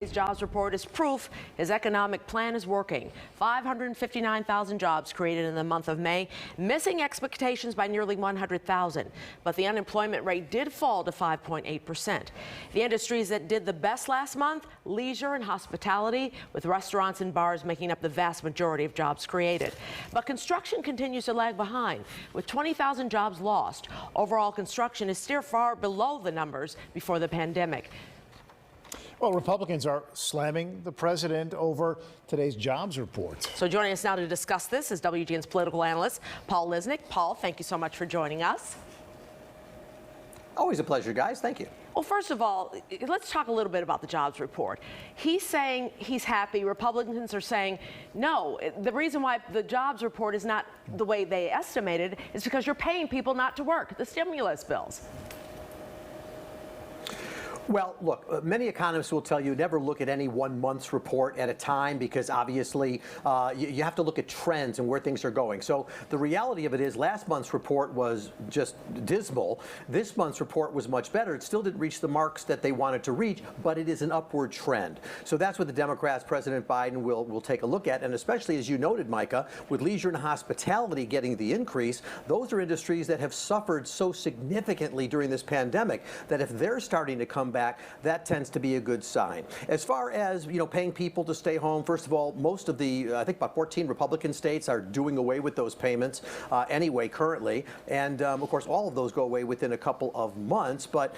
His jobs report is proof his economic plan is working. 559,000 jobs created in the month of May, missing expectations by nearly 100,000. But the unemployment rate did fall to 5.8%. The industries that did the best last month, leisure and hospitality, with restaurants and bars making up the vast majority of jobs created. But construction continues to lag behind, with 20,000 jobs lost. Overall, construction is still far below the numbers before the pandemic. Well, Republicans are slamming the president over today's jobs report. So joining us now to discuss this is WGN's political analyst, Paul Lisnek. Paul, thank you so much for joining us. Always a pleasure, guys. Thank you. Well, first of all, let's talk a little bit about the jobs report. He's saying he's happy. Republicans are saying, no, the reason why the jobs report is not the way they estimated is because you're paying people not to work, the stimulus bills. Well, look, many economists will tell you never look at any 1 month's report at a time because obviously you have to look at trends and where things are going. So the reality of it is last month's report was just dismal. This month's report was much better. It still didn't reach the marks that they wanted to reach, but it is an upward trend. So that's what the Democrats, President Biden, will take a look at. And especially, as you noted, Micah, with leisure and hospitality getting the increase, those are industries that have suffered so significantly during this pandemic that if they're starting to come back, that tends to be a good sign. As far as, paying people to stay home, first of all, most of the, I think about 14 Republican states are doing away with those payments anyway currently. And of course, all of those go away within a couple of months. But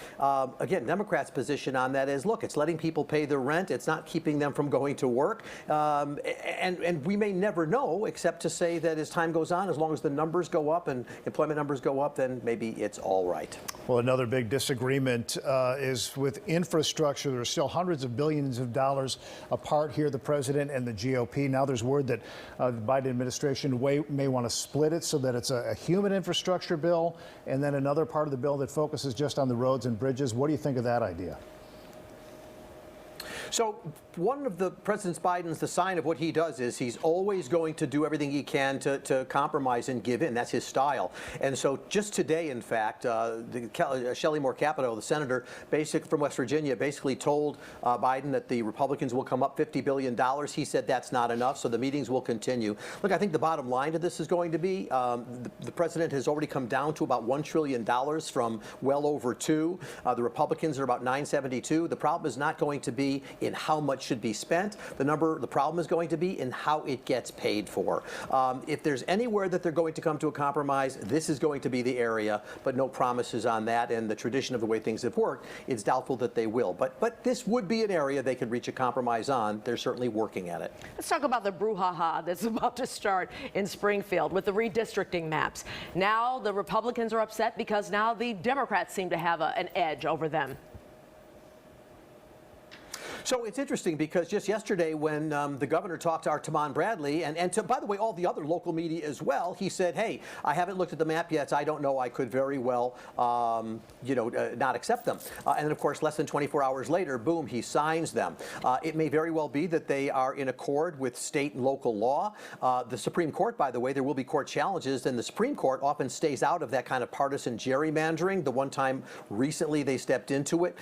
again, Democrats' position on that is, look, it's letting people pay their rent. It's not keeping them from going to work. And we may never know, except to say that as time goes on, as long as the numbers go up and employment numbers go up, then maybe it's all right. Well, another big disagreement is with infrastructure. There are still hundreds of billions of dollars apart here, the president and the GOP. Now there's word that the Biden administration may want to split it so that it's a human infrastructure bill and then another part of the bill that focuses just on the roads and bridges. What do you think of that idea? So one of the President Biden's, the sign of what he does is he's always going to do everything he can to compromise and give in. That's his style. And so just today, in fact, Shelley Moore Capito, the senator from West Virginia, basically told Biden that the Republicans will come up $50 billion. He said that's not enough, so the meetings will continue. Look, I think the bottom line to this is going to be the president has already come down to about $1 trillion from well over $2. The Republicans are about $972. The problem is not going to be in how much should be spent. The problem is going to be in how it gets paid for. If there's anywhere that they're going to come to a compromise, this is going to be the area, but no promises on that. And the tradition of the way things have worked, it's doubtful that they will. But this would be an area they could reach a compromise on. They're certainly working at it. Let's talk about the brouhaha that's about to start in Springfield with the redistricting maps. Now the Republicans are upset because now the Democrats seem to have an edge over them. So it's interesting because just yesterday when the governor talked to Artamon Bradley and to, by the way, all the other local media as well, he said, hey, I haven't looked at the map yet. So I don't know. I could very well, not accept them. And then, of course, less than 24 hours later, boom, he signs them. It may very well be that they are in accord with state and local law. The Supreme Court, by the way, there will be court challenges. And the Supreme Court often stays out of that kind of partisan gerrymandering. The one time recently they stepped into it,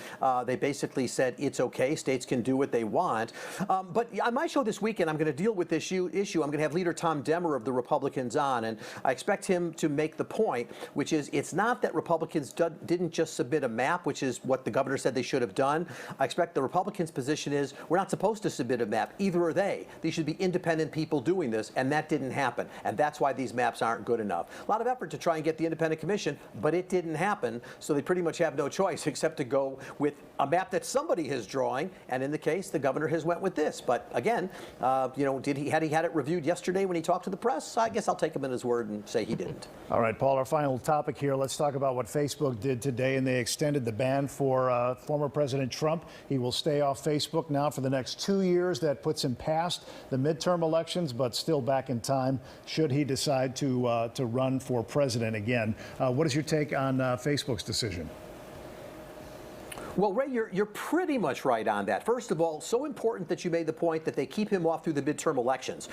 they basically said it's okay. States can do what they want. But on my show this weekend, I'm going to deal with this issue. I'm going to have leader Tom Demmer of the Republicans on, and I expect him to make the point, which is it's not that Republicans didn't just submit a map, which is what the governor said they should have done. I expect the Republicans' position is we're not supposed to submit a map. Either are they. These should be independent people doing this, and that didn't happen. And that's why these maps aren't good enough. A lot of effort to try and get the independent commission, but it didn't happen. So they pretty much have no choice except to go with a map that somebody is drawing, and in the case, the governor has went with this. But again, had he had it reviewed yesterday when he talked to the press? I guess I'll take him at his word and say he didn't. All right, Paul, our final topic here. Let's talk about what Facebook did today, and they extended the ban for former President Trump. He will stay off Facebook now for the next 2 years. That puts him past the midterm elections, but still back in time should he decide to run for president again. What is your take on Facebook's decision? Well, Ray, you're pretty much right on that. First of all, so important that you made the point that they keep him off through the midterm elections,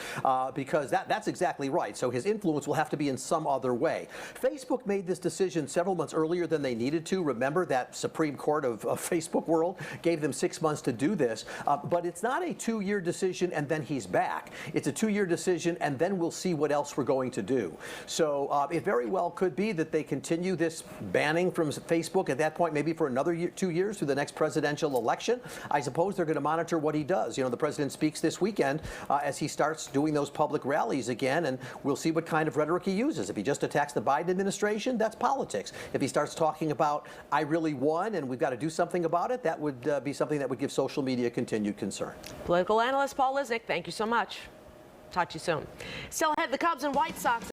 because that's exactly right. So his influence will have to be in some other way. Facebook made this decision several months earlier than they needed to. Remember that Supreme Court of Facebook world gave them 6 months to do this. But it's not a 2-year decision and then he's back. It's a 2-year decision and then we'll see what else we're going to do. So it very well could be that they continue this banning from Facebook at that point, maybe for another 2 years through the next presidential election. I suppose they're going to monitor what he does. You know, the president speaks this weekend as he starts doing those public rallies again, and we'll see what kind of rhetoric he uses. If he just attacks the Biden administration, that's politics. If he starts talking about, I really won and we've got to do something about it, that would be something that would give social media continued concern. Political analyst Paul Lisnek, thank you so much. Talk to you soon. Still ahead, the Cubs and White Sox